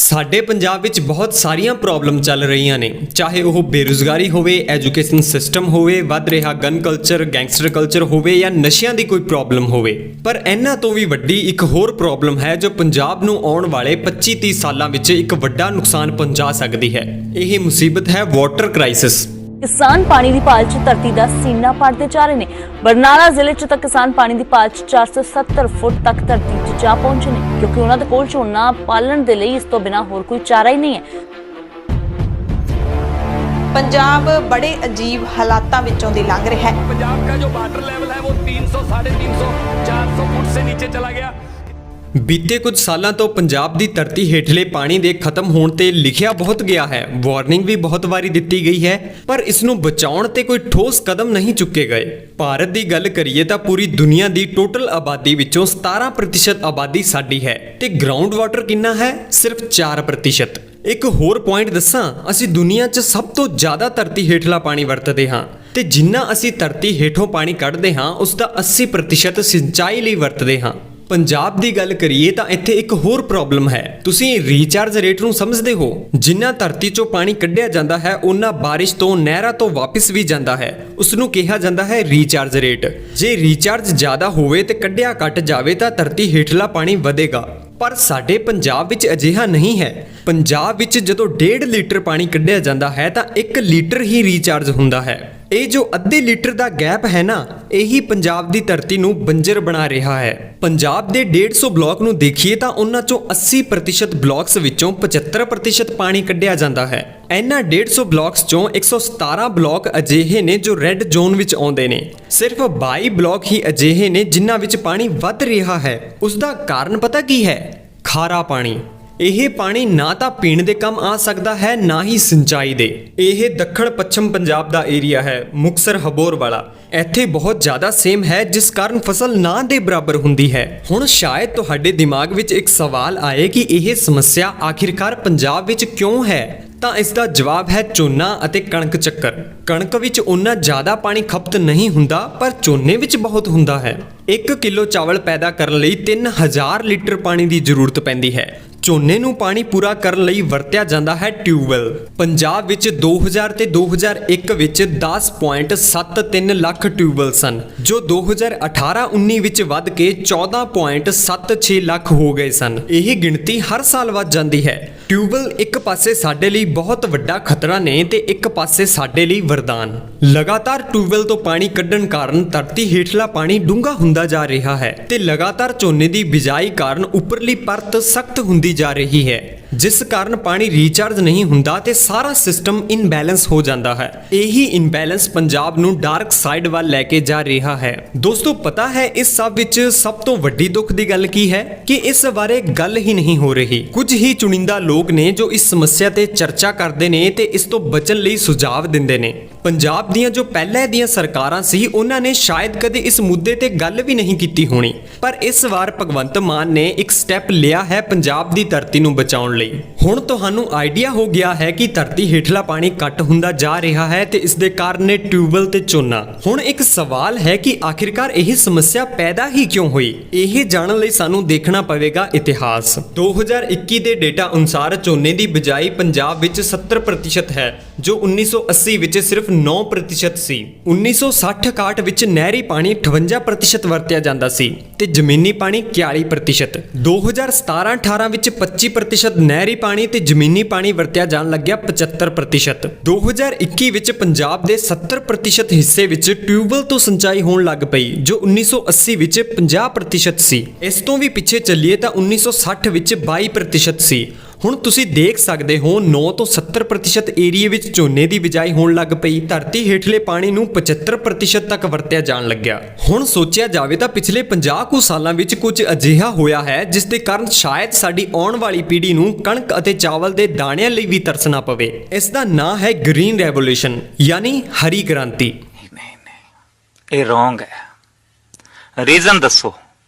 ਸਾਡੇ ਪੰਜਾਬ ਵਿੱਚ ਬਹੁਤ ਸਾਰੀਆਂ ਪ੍ਰੋਬਲਮ ਚੱਲ ਰਹੀਆਂ ਨੇ, ਚਾਹੇ ਉਹ ਬੇਰੁਜ਼ਗਾਰੀ ਹੋਵੇ, ਐਜੂਕੇਸ਼ਨ ਸਿਸਟਮ ਹੋਵੇ, ਵੱਧ ਰਿਹਾ ਗਨ ਕਲਚਰ, ਗੈਂਗਸਟਰ ਕਲਚਰ ਹੋਵੇ ਜਾਂ ਨਸ਼ਿਆਂ ਦੀ ਕੋਈ ਪ੍ਰੋਬਲਮ ਹੋਵੇ। ਪਰ ਇਹਨਾਂ ਤੋਂ ਵੀ ਵੱਡੀ ਇੱਕ ਹੋਰ ਪ੍ਰੋਬਲਮ ਹੈ ਜੋ ਪੰਜਾਬ ਨੂੰ ਆਉਣ ਵਾਲੇ 25-30 ਸਾਲਾਂ ਵਿੱਚ ਇੱਕ ਵੱਡਾ ਨੁਕਸਾਨ ਪਹੁੰਚਾ ਸਕਦੀ ਹੈ। ਇਹ ਮੁਸੀਬਤ ਹੈ ਵਾਟਰ ਕ੍ਰਾਈਸਿਸ। किसान पानी की भाल च धरती का सीना पाटते जा रहे हैं। बरनाला जिले च तां किसान पानी की भाल च 470 फुट तक धरती च जा पहुंचे ने, क्योंकि उन्हां दे कोल झोना पालन दे लई इस तो बिना होर कोई चारा ही नहीं है। पंजाब बड़े अजीब हालातां विचों दी लंघ रहा है। पंजाब का जो वाटर लेवल है वो 300, 350, 400 फुट से नीचे चला गया। ਬੀਤੇ ਕੁਝ ਸਾਲਾਂ ਤੋਂ ਪੰਜਾਬ ਦੀ ਧਰਤੀ ਹੇਠਲੇ ਪਾਣੀ ਦੇ ਖਤਮ ਹੋਣ ਤੇ ਲਿਖਿਆ ਬਹੁਤ ਗਿਆ ਹੈ, ਵਾਰਨਿੰਗ ਵੀ ਬਹੁਤ ਵਾਰੀ ਦਿੱਤੀ ਗਈ ਹੈ, ਪਰ ਇਸ ਨੂੰ ਬਚਾਉਣ ਤੇ ਕੋਈ ਠੋਸ ਕਦਮ ਨਹੀਂ ਚੁੱਕੇ ਗਏ। ਭਾਰਤ ਦੀ ਗੱਲ ਕਰੀਏ ਤਾਂ ਪੂਰੀ ਦੁਨੀਆ ਦੀ ਟੋਟਲ ਆਬਾਦੀ ਵਿੱਚੋਂ 17% ਆਬਾਦੀ ਸਾਡੀ ਹੈ ਤੇ ਗਰਾਊਂਡ ਵਾਟਰ ਕਿੰਨਾ ਹੈ? ਸਿਰਫ 4%। ਇੱਕ ਹੋਰ ਪੁਆਇੰਟ ਦੱਸਾਂ, ਅਸੀਂ ਦੁਨੀਆ 'ਚ ਸਭ ਤੋਂ ਜ਼ਿਆਦਾ ਧਰਤੀ ਹੇਠਲਾ ਪਾਣੀ ਵਰਤਦੇ ਹਾਂ ਤੇ ਜਿੰਨਾ ਅਸੀਂ ਧਰਤੀ ਹੇਠੋਂ ਪਾਣੀ ਕੱਢਦੇ ਹਾਂ ਉਸ ਦਾ 80% ਸਿੰਚਾਈ ਲਈ ਵਰਤਦੇ ਹਾਂ। ਪੰਜਾਬ ਦੀ ਗੱਲ ਕਰੀਏ ਤਾਂ ਇੱਥੇ ਇੱਕ ਹੋਰ ਪ੍ਰੋਬਲਮ ਹੈ। ਤੁਸੀਂ ਰੀਚਾਰਜ ਰੇਟ ਨੂੰ ਸਮਝਦੇ ਹੋ? ਜਿੰਨਾ ਧਰਤੀ 'ਚੋਂ ਪਾਣੀ ਕੱਢਿਆ ਜਾਂਦਾ ਹੈ ਉਹਨਾਂ ਬਾਰਿਸ਼ ਤੋਂ, ਨਹਿਰਾਂ ਤੋਂ ਵਾਪਸ ਵੀ ਜਾਂਦਾ ਹੈ, ਉਸ ਨੂੰ ਕਿਹਾ ਜਾਂਦਾ ਹੈ ਰੀਚਾਰਜ ਰੇਟ। ਜੇ ਰੀਚਾਰਜ ਜ਼ਿਆਦਾ ਹੋਵੇ ਤੇ ਕੱਢਿਆ ਘੱਟ ਜਾਵੇ ਤਾਂ ਧਰਤੀ ਹੇਠਲਾ ਪਾਣੀ ਵਧੇਗਾ। ਪਰ ਸਾਡੇ ਪੰਜਾਬ ਵਿੱਚ ਅਜਿਹਾ ਨਹੀਂ ਹੈ। ਪੰਜਾਬ ਵਿੱਚ ਜਦੋਂ 1.5 ਲੀਟਰ ਪਾਣੀ ਕੱਢਿਆ ਜਾਂਦਾ ਹੈ ਤਾਂ 1 ਲੀਟਰ ਹੀ ਰੀਚਾਰਜ ਹੁੰਦਾ ਹੈ। ਇਹ ਜੋ ਅੱਧੇ ਲੀਟਰ ਦਾ ਗੈਪ ਹੈ ਨਾ, ਇਹੀ ਪੰਜਾਬ ਦੀ ਧਰਤੀ ਨੂੰ ਬੰਜਰ ਬਣਾ ਰਿਹਾ ਹੈ। ਪੰਜਾਬ ਦੇ 150 ਬਲਾਕ ਨੂੰ ਦੇਖੀਏ ਤਾਂ ਉਹਨਾਂ ਚੋਂ 80% ਬਲਾਕਸ ਵਿੱਚੋਂ 75% ਪਾਣੀ ਕੱਢਿਆ ਜਾਂਦਾ ਹੈ। ਇਹਨਾਂ 150 ਬਲਾਕਸ ਚੋਂ 117 ਬਲਾਕ ਅਜਿਹੇ ਨੇ ਜੋ ਰੈੱਡ ਜ਼ੋਨ ਵਿੱਚ ਆਉਂਦੇ ਨੇ। ਸਿਰਫ 22 ਬਲਾਕ ਹੀ ਅਜਿਹੇ ਨੇ ਜਿਨ੍ਹਾਂ ਵਿੱਚ ਪਾਣੀ ਵੱਧ ਰਿਹਾ ਹੈ। ਉਸ ਦਾ ਕਾਰਨ ਪਤਾ ਕੀ ਹੈ? ਖਾਰਾ ਪਾਣੀ। ਇਹ ਪਾਣੀ ਨਾ ਤਾਂ ਪੀਣ ਦੇ ਕੰਮ ਆ ਸਕਦਾ ਹੈ, ਨਾ ਹੀ ਸਿੰਚਾਈ ਦੇ। ਇਹ ਦੱਖਣ ਪੱਛਮ ਪੰਜਾਬ ਦਾ ਏਰੀਆ ਹੈ, ਮੁਕਤਸਰ ਹਬੋਰ ਵਾਲਾ। ਇੱਥੇ ਬਹੁਤ ਜ਼ਿਆਦਾ ਸੇਮ ਹੈ ਜਿਸ ਕਾਰਨ ਫਸਲ ਨਾ ਦੇ ਬਰਾਬਰ ਹੁੰਦੀ ਹੈ। ਹੁਣ ਸ਼ਾਇਦ ਤੁਹਾਡੇ ਦਿਮਾਗ ਵਿੱਚ ਇੱਕ ਸਵਾਲ ਆਏ ਕਿ ਇਹ ਸਮੱਸਿਆ ਆਖਿਰਕਾਰ ਪੰਜਾਬ ਵਿੱਚ ਕਿਉਂ ਹੈ? ਤਾਂ ਇਸ ਦਾ ਜਵਾਬ ਹੈ ਝੋਨਾ ਅਤੇ ਕਣਕ ਚੱਕਰ। ਕਣਕ ਵਿੱਚ ਉਨਾ ਜ਼ਿਆਦਾ ਪਾਣੀ ਖਪਤ ਨਹੀਂ ਹੁੰਦਾ, ਪਰ ਝੋਨੇ ਵਿੱਚ ਬਹੁਤ ਹੁੰਦਾ ਹੈ। 1 ਕਿਲੋ ਚਾਵਲ ਪੈਦਾ ਕਰਨ ਲਈ 3000 ਲੀਟਰ ਪਾਣੀ ਦੀ ਜ਼ਰੂਰਤ ਪੈਂਦੀ ਹੈ। ਝੋਨੇ ਨੂੰ ਪਾਣੀ ਪੂਰਾ ਕਰਨ ਲਈ ਵਰਤਿਆ ਜਾਂਦਾ ਹੈ ਟਿਊਬਵੈੱਲ। ਪੰਜਾਬ ਵਿੱਚ 2000 ਤੇ 2001 ਵਿੱਚ 10.73 ਲੱਖ ਟਿਊਬਵੈੱਲ ਸਨ, ਜੋ 2018-19 ਵਿੱਚ ਵੱਧ ਕੇ 14.76 ਲੱਖ ਹੋ ਗਏ ਸਨ। ਇਹ ਗਿਣਤੀ ਹਰ ਸਾਲ ਵੱਧ ਜਾਂਦੀ ਹੈ। ਟਿਊਬਵੈੱਲ ਇੱਕ ਪਾਸੇ ਸਾਡੇ ਲਈ ਬਹੁਤ ਵੱਡਾ ਖਤਰਾ ਨੇ ਤੇ ਇੱਕ ਪਾਸੇ ਸਾਡੇ ਲਈ ਵਰਦਾਨ। ਲਗਾਤਾਰ ਟਿਊਬਵੈੱਲ ਤੋਂ ਪਾਣੀ ਕੱਢਣ ਕਾਰਨ ਧਰਤੀ ਹੇਠਲਾ ਪਾਣੀ ਡੂੰਘਾ ਹੁੰਦਾ ਜਾ ਰਿਹਾ ਹੈ ਤੇ ਲਗਾਤਾਰ ਝੋਨੇ ਦੀ ਬਿਜਾਈ ਕਾਰਨ ਉੱਪਰਲੀ ਪਰਤ ਸਖਤ ਹੁੰਦੀ ਜਾ ਰਹੀ ਹੈ, ਜਿਸ ਕਾਰਨ ਪਾਣੀ ਰੀਚਾਰਜ ਨਹੀਂ ਹੁੰਦਾ ਤੇ ਸਾਰਾ ਸਿਸਟਮ ਇਨਬੈਲੈਂਸ ਹੋ ਜਾਂਦਾ ਹੈ। ਇਹੀ ਇਨਬੈਲੈਂਸ ਪੰਜਾਬ ਨੂੰ ਡਾਰਕ ਸਾਈਡ ਵੱਲ ਲੈ ਕੇ ਜਾ ਰਿਹਾ ਹੈ। ਦੋਸਤੋ, ਪਤਾ ਹੈ ਇਸ ਸਭ ਵਿੱਚ ਸਭ ਤੋਂ ਵੱਡੀ ਦੁੱਖ ਦੀ ਗੱਲ ਕੀ ਹੈ? ਕਿ ਇਸ ਬਾਰੇ ਗੱਲ ਹੀ ਨਹੀਂ ਹੋ ਰਹੀ। ਕੁਝ ਹੀ ਚੁਣਿੰਦਾ ਲੋਕ ਨੇ ਜੋ ਇਸ ਸਮੱਸਿਆ ਤੇ ਚਰਚਾ ਕਰਦੇ ਨੇ ਤੇ ਇਸ ਤੋਂ ਬਚਣ ਲਈ ਸੁਝਾਅ ਦਿੰਦੇ ਨੇ। ਪੰਜਾਬ ਦੀਆਂ ਜੋ ਪਹਿਲਾਂ ਦੀਆਂ ਸਰਕਾਰਾਂ ਸੀ ਉਹਨਾਂ ਨੇ ਸ਼ਾਇਦ ਕਦੇ ਇਸ ਮੁੱਦੇ ਤੇ ਗੱਲ ਵੀ ਨਹੀਂ ਕੀਤੀ ਹੋਣੀ, ਪਰ ਇਸ ਵਾਰ ਭਗਵੰਤ ਮਾਨ ਨੇ ਇੱਕ ਸਟੈਪ ਲਿਆ ਹੈ ਪੰਜਾਬ ਦੀ ਧਰਤੀ ਨੂੰ ਬਚਾਉਣ ਲਈ। ਹੁਣ ਤੁਹਾਨੂੰ ਆਈਡੀਆ ਹੋ ਗਿਆ ਹੈ ਕਿ ਧਰਤੀ ਹੇਠਲਾ ਪਾਣੀ ਘੱਟ ਹੁੰਦਾ ਜਾ ਰਿਹਾ ਹੈ ਤੇ ਇਸ ਦੇ ਕਾਰਨ ਨੇ ਟਿਊਬਵੈੱਲ ਤੇ ਝੋਨਾ। ਹੁਣ ਇੱਕ ਸਵਾਲ ਹੈ ਕਿ ਆਖਿਰਕਾਰ ਇਹ ਸਮੱਸਿਆ ਪੈਦਾ ਹੀ ਕਿਉਂ ਹੋਈ? ਇਹ ਜਾਣਨ ਲਈ ਸਾਨੂੰ ਦੇਖਣਾ ਪਵੇਗਾ ਇਤਿਹਾਸ। 2021 ਦੇ ਡੇਟਾ ਅਨੁਸਾਰ ਝੋਨੇ ਦੀ ਬਿਜਾਈ ਪੰਜਾਬ ਵਿੱਚ 70% ਹੈ, ਜੋ 1980 ਵਿੱਚ ਸਿਰਫ 9% ਸੀ। 1960-61 ਵਿੱਚ ਨਹਿਰੀ ਪਾਣੀ 58% ਵਰਤਿਆ ਜਾਂਦਾ ਸੀ ਤੇ ਜ਼ਮੀਨੀ ਪਾਣੀ 41%। 2017-18 ਵਿੱਚ 25% ਨਹਿਰੀ ਪਾਣੀ ਤੇ ਜ਼ਮੀਨੀ ਪਾਣੀ ਵਰਤਿਆ ਜਾਣ ਲੱਗਿਆ 75%। 2021 ਵਿੱਚ ਪੰਜਾਬ ਦੇ 70% ਹਿੱਸੇ ਵਿੱਚ ਟਿਊਬਵੈੱਲ ਤੋਂ ਸਿੰਚਾਈ ਹੋਣ ਲੱਗ ਪਈ, ਜੋ 1980 ਵਿੱਚ 50% ਸੀ। ਇਸ ਤੋਂ ਵੀ ਪਿੱਛੇ ਚੱਲੀਏ ਤਾਂ 1960 ਵਿੱਚ 22% ਸੀ। ਹੁਣ ਤੁਸੀਂ ਦੇਖ ਸਕਦੇ ਹੋ 9 ਤੋਂ 70% ਏਰੀਏ ਵਿੱਚ ਝੋਨੇ ਦੀ ਬਿਜਾਈ ਹੋਣ ਲੱਗ ਪਈ। ਧਰਤੀ ਹੇਠਲੇ ਪਾਣੀ ਨੂੰ 75% ਤੱਕ ਵਰਤਿਆ ਜਾਣ ਲੱਗਿਆ। ਹੁਣ ਸੋਚਿਆ ਜਾਵੇ ਤਾਂ ਪਿਛਲੇ 50 ਕੁ ਸਾਲਾਂ ਵਿੱਚ ਕੁਝ ਅਜਿਹਾ ਹੋਇਆ ਹੈ ਜਿਸ ਦੇ ਕਾਰਨ ਸ਼ਾਇਦ ਸਾਡੀ ਆਉਣ ਵਾਲੀ ਪੀੜ੍ਹੀ ਨੂੰ ਕਣਕ ਅਤੇ ਚਾਵਲ ਦੇ ਦਾਣਿਆਂ ਲਈ ਵੀ ਤਰਸਣਾ ਪਵੇ। ਇਸ ਦਾ ਨਾਂ ਹੈ ਗ੍ਰੀਨ ਰੈਵੋਲੂਸ਼ਨ, ਯਾਨੀ ਹਰੀ ਕ੍ਰਾਂਤੀ। ਨਹੀਂ, ਇਹ ਰੋਂਗ ਹੈ। ਰੀਜ਼ਨ ਦੱਸੋ।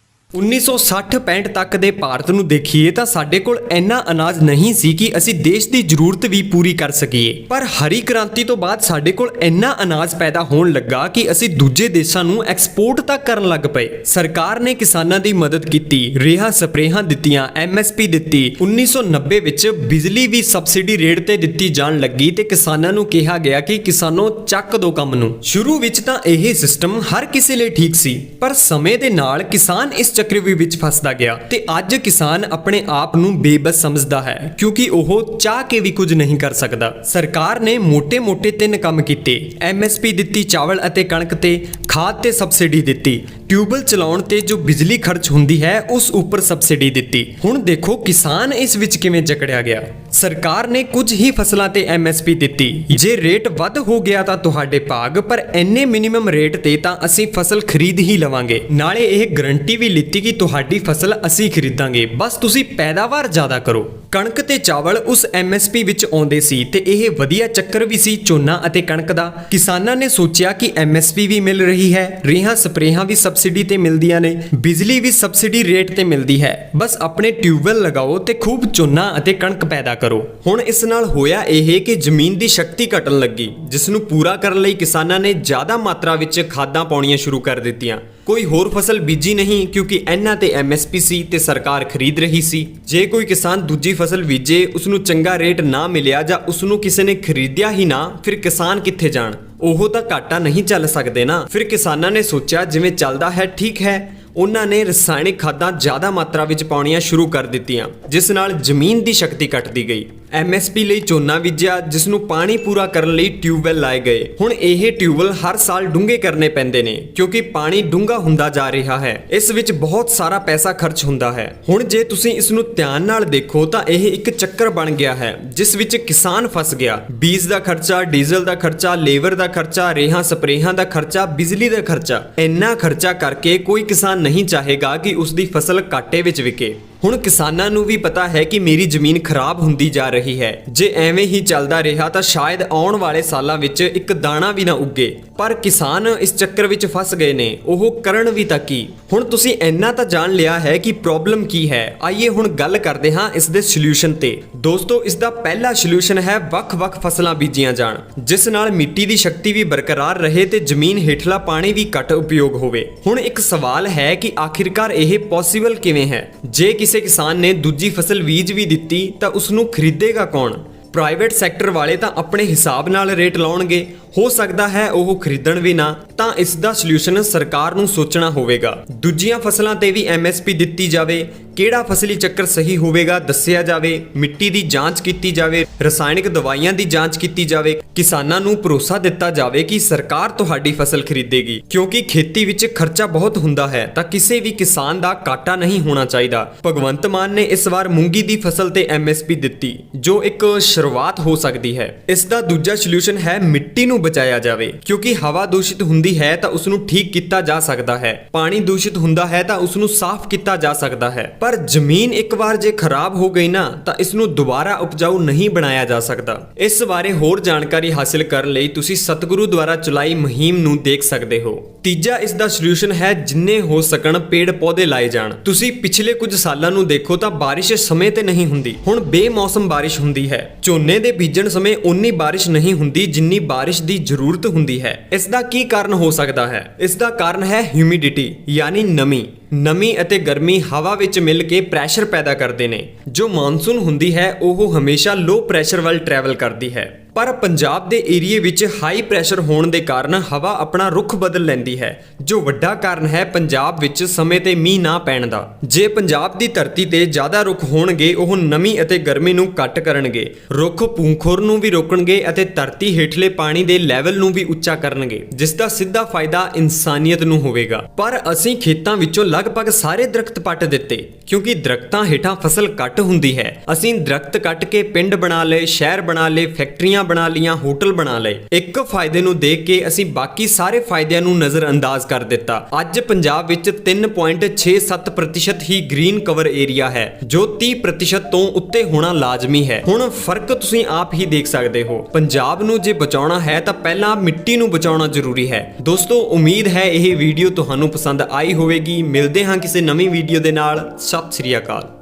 1960-65 ਤੱਕ ਦੇ ਭਾਰਤ ਨੂੰ ਦੇਖੀਏ ਤਾਂ ਸਾਡੇ ਕੋਲ ਇੰਨਾ ਅਨਾਜ ਨਹੀਂ ਸੀ ਕਿ ਅਸੀਂ ਦੇਸ਼ ਦੀ ਜ਼ਰੂਰਤ ਵੀ ਪੂਰੀ ਕਰ ਸਕੀਏ। ਪਰ ਹਰੀ ਕ੍ਰਾਂਤੀ ਤੋਂ ਬਾਅਦ ਸਾਡੇ ਕੋਲ ਇੰਨਾ ਅਨਾਜ ਪੈਦਾ ਹੋਣ ਲੱਗਾ ਕਿ ਅਸੀਂ ਦੂਜੇ ਦੇਸ਼ਾਂ ਨੂੰ ਐਕਸਪੋਰਟ ਤੱਕ ਕਰਨ ਲੱਗ ਪਏ। ਸਰਕਾਰ ਨੇ ਕਿਸਾਨਾਂ ਦੀ ਮਦਦ ਕੀਤੀ, ਰੇਹਾਂ ਸਪਰੇਹਾਂ ਦਿੱਤੀਆਂ, MSP ਦਿੱਤੀ। 1990 ਵਿੱਚ ਬਿਜਲੀ ਵੀ ਸਬਸਿਡੀ ਰੇਟ ਤੇ ਦਿੱਤੀ ਜਾਣ ਲੱਗੀ ਤੇ ਕਿਸਾਨਾਂ ਨੂੰ ਕਿਹਾ ਗਿਆ ਕਿ ਕਿਸਾਨੋ ਚੱਕ ਦੋ ਕੰਮ ਨੂੰ। ਸ਼ੁਰੂ ਵਿੱਚ ਤਾਂ ਇਹ ਸਿਸਟਮ ਹਰ ਕਿਸੇ ਲਈ ਠੀਕ ਸੀ, ਪਰ ਸਮੇਂ ਦੇ ਨਾਲ ਕਿਸਾਨ ਇਸ ਚੱਕਰਵਿਊਹ ਵਿੱਚ ਫਸਦਾ ਗਿਆ ਤੇ ਅੱਜ ਕਿਸਾਨ ਆਪਣੇ ਆਪ ਨੂੰ ਬੇਬਸ ਸਮਝਦਾ ਹੈ ਕਿਉਂਕਿ ਉਹ ਚਾਹ ਕੇ ਵੀ ਕੁਝ ਨਹੀਂ ਕਰ ਸਕਦਾ। ਸਰਕਾਰ ਨੇ ਮੋٹے-ਮੋٹے 3 ਕੰਮ ਕੀਤੇ। MSP ਦਿੱਤੀ ਚਾਵਲ ਅਤੇ ਕਣਕ ਤੇ, ਖਾਦ ਤੇ ਸਬਸਿਡੀ ਦਿੱਤੀ, ਟਿਊਬਲ ਚਲਾਉਣ ਤੇ ਜੋ ਬਿਜਲੀ ਖਰਚ ਹੁੰਦੀ ਹੈ ਉਸ ਉੱਪਰ ਸਬਸਿਡੀ ਦਿੱਤੀ। ਹੁਣ ਦੇਖੋ ਕਿਸਾਨ ਇਸ ਵਿੱਚ ਕਿਵੇਂ ਜਕੜਿਆ ਗਿਆ। ਸਰਕਾਰ ਨੇ ਕੁਝ ਹੀ ਫਸਲਾਂ ਤੇ MSP ਦਿੱਤੀ। ਜੇ ਰੇਟ ਵੱਧ ਹੋ ਗਿਆ ਤਾਂ ਤੁਹਾਡੇ ਭਾਗ, ਪਰ ਇੰਨੇ ਮਿਨੀਮਮ ਰੇਟ ਤੇ ਤਾਂ ਅਸੀਂ ਫਸਲ ਖਰੀਦ ਹੀ ਲਵਾਂਗੇ। ਨਾਲੇ ਇਹ ਗਰੰਟੀ ਵੀ ਲਿੱਤੀ ਕਿ ਤੁਹਾਡੀ ਫਸਲ ਅਸੀਂ ਖਰੀਦਾਂਗੇ, ਬਸ ਤੁਸੀਂ ਪੈਦਾਵਾਰ ਜ਼ਿਆਦਾ ਕਰੋ। ਕਣਕ ਤੇ ਚਾਵਲ ਉਸ MSP ਵਿੱਚ ਆਉਂਦੇ ਸੀ ਤੇ ਇਹ ਵਧੀਆ ਚੱਕਰ ਵੀ ਸੀ ਝੋਨਾ ਅਤੇ ਕਣਕ ਦਾ। ਕਿਸਾਨਾਂ ਨੇ ਸੋਚਿਆ ਕਿ MSP ਵੀ ਮਿਲ ਰਹੀ ਹੈ, ਰੇਹਾਂ ਸਪਰੇਹਾਂ ਵੀ ਸਬਸਿਡੀ ਤੇ ਮਿਲਦੀਆਂ ਨੇ, ਬਿਜਲੀ ਵੀ ਸਬਸਿਡੀ ਰੇਟ ਤੇ ਮਿਲਦੀ ਹੈ, ਬਸ ਆਪਣੇ ਟਿਊਬਵੈੱਲ ਲਗਾਓ ਤੇ ਖੂਬ ਝੋਨਾ ਅਤੇ ਕਣਕ ਪੈਦਾ ਕਰੋ। ਹੁਣ ਇਸ ਨਾਲ ਹੋਇਆ ਇਹ ਕਿ ਜ਼ਮੀਨ ਦੀ ਸ਼ਕਤੀ ਘਟਣ ਲੱਗੀ, ਜਿਸ ਨੂੰ ਪੂਰਾ ਕਰਨ ਲਈ ਕਿਸਾਨਾਂ ਨੇ ਜ਼ਿਆਦਾ ਮਾਤਰਾ ਵਿੱਚ ਖਾਦਾਂ ਪਾਉਣੀਆਂ ਸ਼ੁਰੂ ਕਰ ਦਿੱਤੀਆਂ। ਕੋਈ ਹੋਰ ਫਸਲ ਬੀਜੀ ਨਹੀਂ ਕਿਉਂਕਿ ਇਹਨਾਂ ਤੇ MSP ਸੀ ਤੇ ਸਰਕਾਰ ਖਰੀਦ ਰਹੀ ਸੀ। ਜੇ ਕੋਈ ਕਿਸਾਨ ਦੂਜੀ ਫਸਲ ਬੀਜੇ, ਉਸ ਨੂੰ ਚੰਗਾ ਰੇਟ ਨਾ ਮਿਲਿਆ ਜਾਂ ਉਸ ਨੂੰ ਕਿਸੇ ਨੇ ਖਰੀਦਿਆ ਹੀ ਨਾ, ਫਿਰ ਕਿਸਾਨ ਕਿੱਥੇ ਜਾਣ? ਉਹ ਤਾਂ ਘਾਟਾ ਨਹੀਂ ਚੱਲ ਸਕਦੇ ਨਾ। ਫਿਰ ਕਿਸਾਨਾਂ ਨੇ ਸੋਚਿਆ ਜਿਵੇਂ ਚੱਲਦਾ ਹੈ ਠੀਕ ਹੈ। ਉਹਨਾਂ ਨੇ ਰਸਾਇਣਿਕ ਖਾਦਾਂ ਜ਼ਿਆਦਾ ਮਾਤਰਾ ਵਿੱਚ ਪਾਉਣੀਆਂ ਸ਼ੁਰੂ ਕਰ ਦਿੱਤੀਆਂ, ਜਿਸ ਨਾਲ ਜ਼ਮੀਨ ਦੀ ਸ਼ਕਤੀ ਘਟਦੀ ਗਈ। MSP ਲਈ ਝੋਨਾ ਬੀਜਿਆ, ਜਿਸ ਨੂੰ ਪਾਣੀ ਪੂਰਾ ਕਰਨ ਲਈ ਟਿਊਬਵੈੱਲ ਲਾਏ ਗਏ। ਹੁਣ ਇਹ ਟਿਊਬਵੈੱਲ ਹਰ ਸਾਲ ਡੂੰਘੇ ਕਰਨੇ ਪੈਂਦੇ ਨੇ ਕਿਉਂਕਿ ਪਾਣੀ ਡੂੰਘਾ ਹੁੰਦਾ ਜਾ ਰਿਹਾ ਹੈ। ਇਸ ਵਿੱਚ ਬਹੁਤ ਸਾਰਾ ਪੈਸਾ ਖਰਚ ਹੁੰਦਾ ਹੈ। ਹੁਣ ਜੇ ਤੁਸੀਂ ਇਸ ਨੂੰ ਧਿਆਨ ਨਾਲ ਦੇਖੋ ਤਾਂ ਇਹ ਇੱਕ ਚੱਕਰ ਬਣ ਗਿਆ ਹੈ ਜਿਸ ਵਿੱਚ ਕਿਸਾਨ ਫਸ ਗਿਆ। ਬੀਜ ਦਾ ਖਰਚਾ, ਡੀਜ਼ਲ ਦਾ ਖਰਚਾ, ਲੇਬਰ ਦਾ ਖਰਚਾ, ਰੇਹਾਂ ਸਪਰੇਹਾਂ ਦਾ ਖਰਚਾ, ਬਿਜਲੀ ਦਾ ਖਰਚਾ। ਇੰਨਾ ਖਰਚਾ ਕਰਕੇ ਕੋਈ ਕਿਸਾਨ ਨਹੀਂ ਚਾਹੇਗਾ ਕਿ ਉਸ ਦੀ ਫਸਲ ਘਾਟੇ ਵਿੱਚ ਵਿਕੇ। ਹੁਣ ਕਿਸਾਨਾਂ ਨੂੰ ਵੀ ਪਤਾ ਹੈ ਕਿ ਮੇਰੀ ਜ਼ਮੀਨ ਖਰਾਬ ਹੁੰਦੀ ਜਾ ਰਹੀ ਹੈ। ਜੇ ਐਵੇਂ ਹੀ ਚੱਲਦਾ ਰਿਹਾ ਤਾਂ ਸ਼ਾਇਦ ਆਉਣ ਵਾਲੇ ਸਾਲਾਂ ਵਿੱਚ ਇੱਕ ਦਾਣਾ ਵੀ ਨਾ ਉੱਗੇ। ਪਰ ਕਿਸਾਨ ਇਸ ਚੱਕਰ ਵਿੱਚ ਫਸ ਗਏ ਨੇ, ਉਹ ਕਰਨ ਵੀ ਤਾਂ ਕੀ। ਹੁਣ ਤੁਸੀਂ ਇੰਨਾ ਤਾਂ ਜਾਣ ਲਿਆ ਹੈ ਕਿ ਪ੍ਰੋਬਲਮ ਕੀ ਹੈ। ਆਈਏ ਹੁਣ ਗੱਲ ਕਰਦੇ ਹਾਂ ਇਸ ਦੇ ਸੋਲੂਸ਼ਨ ਤੇ। ਦੋਸਤੋ, ਇਸ ਦਾ ਪਹਿਲਾ ਸੋਲੂਸ਼ਨ ਹੈ ਵੱਖ-ਵੱਖ ਫਸਲਾਂ ਬੀਜੀਆਂ ਜਾਣ, ਜਿਸ ਨਾਲ ਮਿੱਟੀ ਦੀ ਸ਼ਕਤੀ ਵੀ ਬਰਕਰਾਰ ਰਹੇ ਤੇ ਜ਼ਮੀਨ ਹੇਠਲਾ ਪਾਣੀ ਵੀ ਘੱਟ ਉਪਯੋਗ ਹੋਵੇ। ਹੁਣ ਇੱਕ ਸਵਾਲ ਹੈ ਕਿ ਆਖਿਰਕਾਰ ਇਹ ਪੋਸੀਬਲ ਕਿਵੇਂ ਹੈ? ਜੇ ਕਿਸੇ ਕਿਸਾਨ ਨੇ ਦੂਜੀ ਫਸਲ ਬੀਜ ਵੀ ਦਿੱਤੀ ਤਾਂ ਉਸ ਨੂੰ ਖਰੀਦੇਗਾ ਕੌਣ? ਪ੍ਰਾਈਵੇਟ ਸੈਕਟਰ ਵਾਲੇ ਤਾਂ ਆਪਣੇ ਹਿਸਾਬ ਨਾਲ ਰੇਟ ਲਾਉਣਗੇ, ਹੋ ਸਕਦਾ ਹੈ ਉਹ ਖਰੀਦਣ ਵੀ ਨਾ। ਤਾਂ ਇਸ ਦਾ ਸੋਲੂਸ਼ਨ ਸਰਕਾਰ ਨੂੰ ਸੋਚਣਾ ਹੋਵੇਗਾ। ਦੂਜੀਆਂ ਫਸਲਾਂ ਤੇ ਵੀ MSP ਦਿੱਤੀ ਜਾਵੇ, ਕਿਹੜਾ ਫਸਲੀ ਚੱਕਰ ਸਹੀ ਹੋਵੇਗਾ ਦੱਸਿਆ ਜਾਵੇ, ਮਿੱਟੀ ਦੀ ਜਾਂਚ ਕੀਤੀ ਜਾਵੇ, ਰਸਾਇਣਿਕ ਦਵਾਈਆਂ ਦੀ ਜਾਂਚ ਕੀਤੀ ਜਾਵੇ, ਕਿਸਾਨਾਂ ਨੂੰ ਭਰੋਸਾ ਦਿੱਤਾ ਜਾਵੇ ਕਿ ਸਰਕਾਰ ਤੁਹਾਡੀ ਫਸਲ ਖਰੀਦੇਗੀ। ਕਿਉਂਕਿ ਖੇਤੀ ਵਿੱਚ ਖਰਚਾ ਬਹੁਤ ਹੁੰਦਾ ਹੈ ਤਾਂ ਕਿਸੇ ਵੀ ਕਿਸਾਨ ਦਾ ਘਾਟਾ ਨਹੀਂ ਹੋਣਾ ਚਾਹੀਦਾ। ਭਗਵੰਤ ਮਾਨ ਨੇ ਇਸ ਵਾਰ ਮੂੰਗੀ ਦੀ ਫਸਲ ਤੇ MSP ਦਿੱਤੀ, ਜੋ ਇੱਕ ਸ਼ੁਰੂਆਤ ਹੋ ਸਕਦੀ ਹੈ। ਇਸ ਦਾ ਦੂਜਾ ਸੋਲੂਸ਼ਨ ਹੈ ਮਿੱਟੀ ਨੂੰ ਬਚਾਇਆ ਜਾਵੇ, ਕਿਉਂਕਿ ਹਵਾ ਦੂਸ਼ਿਤ ਹੁੰਦੀ ਹੈ ਤਾਂ ਉਸ ਨੂੰ ਠੀਕ ਕੀਤਾ ਜਾ ਸਕਦਾ ਹੈ, ਪਾਣੀ ਦੂਸ਼ਿਤ ਹੁੰਦਾ ਹੈ ਤਾਂ ਉਸ ਨੂੰ ਸਾਫ਼ ਕੀਤਾ ਜਾ ਸਕਦਾ ਹੈ। ਪਰ ਜ਼ਮੀਨ ਇੱਕ ਵਾਰ ਜੇ ਖਰਾਬ ਹੋ ਗਈ ਨਾ ਤਾਂ ਇਸ ਨੂੰ ਦੁਬਾਰਾ ਉਪਜਾਊ ਨਹੀਂ ਬਣਾਇਆ ਜਾ ਸਕਦਾ। ਇਸ ਬਾਰੇ ਹੋਰ ਜਾਣਕਾਰੀ ਹਾਸਲ ਕਰਨ ਲਈ ਤੁਸੀਂ ਸਤਿਗੁਰੂ ਦੁਆਰਾ ਚਲਾਈ ਮੁਹਿੰਮ ਨੂੰ ਦੇਖ ਸਕਦੇ ਹੋ। ਤੀਜਾ ਇਸ ਦਾ ਸੋਲੂਸ਼ਨ ਹੈ ਜਿੰਨੇ ਹੋ ਸਕਣ ਪੇੜ ਪੌਦੇ ਲਾਏ ਜਾਣ। ਤੁਸੀਂ ਪਿਛਲੇ ਕੁਝ ਸਾਲਾਂ ਨੂੰ ਦੇਖੋ ਤਾਂ ਬਾਰਿਸ਼ ਸਮੇਂ ਤੇ ਨਹੀਂ ਹੁੰਦੀ, ਹੁਣ ਬੇਮੌਸਮ ਬਾਰਿਸ਼ ਹੁੰਦੀ ਹੈ। ਝੋਨੇ ਦੇ ਬੀਜਣ ਸਮੇਂ ਉਨੀ ਬਾਰਿਸ਼ ਨਹੀਂ ਹੁੰਦੀ ਜਿੰਨੀ ਬਾਰਿਸ਼ ਦੀ ਜ਼ਰੂਰਤ ਹੁੰਦੀ ਹੈ। ਇਸ ਦਾ ਕੀ ਕਾਰਨ ਹੋ ਸਕਦਾ ਹੈ? ਇਸ ਦਾ ਕਾਰਨ ਹੈ ਹਿਊਮਿਡਿਟੀ, ਯਾਨੀ ਨਮੀ। ਨਮੀ ਅਤੇ ਗਰਮੀ ਹਵਾ ਵਿੱਚ ਮਿਲ ਕੇ ਪ੍ਰੈਸ਼ਰ ਪੈਦਾ ਕਰਦੇ ਨੇ। ਜੋ ਮਾਨਸੂਨ ਹੁੰਦੀ ਹੈ ਉਹ ਹਮੇਸ਼ਾ ਲੋ ਪ੍ਰੈਸ਼ਰ ਵੱਲ ਟਰੈਵਲ ਕਰਦੀ ਹੈ, ਪਰ ਪੰਜਾਬ ਦੇ ਏਰੀਏ ਵਿੱਚ ਹਾਈ ਪ੍ਰੈਸ਼ਰ ਹੋਣ ਦੇ ਕਾਰਨ ਹਵਾ ਆਪਣਾ ਰੁਖ ਬਦਲ ਲੈਂਦੀ ਹੈ, ਜੋ ਵੱਡਾ ਕਾਰਨ ਹੈ ਪੰਜਾਬ ਵਿੱਚ ਸਮੇਂ ਤੇ ਮੀਂਹ ਨਾ ਪੈਣ ਦਾ। ਜੇ ਪੰਜਾਬ ਦੀ ਧਰਤੀ ਤੇ ਜ਼ਿਆਦਾ ਰੁੱਖ ਹੋਣਗੇ ਉਹ ਨਮੀ ਅਤੇ ਗਰਮੀ ਨੂੰ ਘੱਟ ਕਰਨਗੇ, ਰੁੱਖ ਭੂਖੁਰ ਨੂੰ ਵੀ ਰੋਕਣਗੇ ਅਤੇ ਧਰਤੀ ਹੇਠਲੇ ਪਾਣੀ ਦੇ ਲੈਵਲ ਨੂੰ ਵੀ ਉੱਚਾ ਕਰਨਗੇ, ਜਿਸ ਦਾ ਸਿੱਧਾ ਫਾਇਦਾ ਇਨਸਾਨੀਅਤ ਨੂੰ ਹੋਵੇਗਾ। ਪਰ ਅਸੀਂ ਖੇਤਾਂ ਵਿੱਚੋਂ ਲਗਭਗ ਸਾਰੇ ਦਰਖਤ ਪੱਟ ਦਿੱਤੇ ਕਿਉਂਕਿ ਦਰਖਤਾਂ ਹੇਠਾਂ ਫਸਲ ਘੱਟ ਹੁੰਦੀ ਹੈ। ਅਸੀਂ ਦਰਖਤ ਕੱਟ ਕੇ ਪਿੰਡ ਬਣਾ ਲਏ, ਸ਼ਹਿਰ ਬਣਾ ਲਏ, ਫੈਕਟਰੀਆਂ ਬਣਾ ਲਈਆਂ, ਹੋਟਲ ਬਣਾ ਲਏ। ਇੱਕ ਫਾਇਦੇ ਨੂੰ ਦੇਖ ਕੇ ਅਸੀਂ ਬਾਕੀ ਸਾਰੇ ਫਾਇਦਿਆਂ ਨੂੰ ਨਜ਼ਰਅੰਦਾਜ਼ ਕਰ ਦਿੱਤਾ। ਅੱਜ ਪੰਜਾਬ ਵਿੱਚ 3.67% ਹੀ ਗ੍ਰੀਨ ਕਵਰ ਏਰੀਆ ਹੈ, ਜੋ 30% ਤੋਂ ਉੱਤੇ ਹੋਣਾ ਲਾਜ਼ਮੀ ਹੈ। ਹੁਣ ਫਰਕ ਤੁਸੀਂ ਆਪ ਹੀ ਦੇਖ ਸਕਦੇ ਹੋ। ਪੰਜਾਬ ਨੂੰ ਜੇ ਬਚਾਉਣਾ ਹੈ ਤਾਂ ਪਹਿਲਾਂ ਮਿੱਟੀ ਨੂੰ ਬਚਾਉਣਾ ਜ਼ਰੂਰੀ ਹੈ। ਦੋਸਤੋ, ਉਮੀਦ ਹੈ ਇਹ ਵੀਡੀਓ ਤੁਹਾਨੂੰ ਪਸੰਦ ਆਈ ਹੋਵੇਗੀ। ਮਿਲਦੇ ਹਾਂ ਕਿਸੇ ਨਵੀਂ ਵੀਡੀਓ ਦੇ ਨਾਲ। ਸਤਿ ਸ੍ਰੀ ਅਕਾਲ।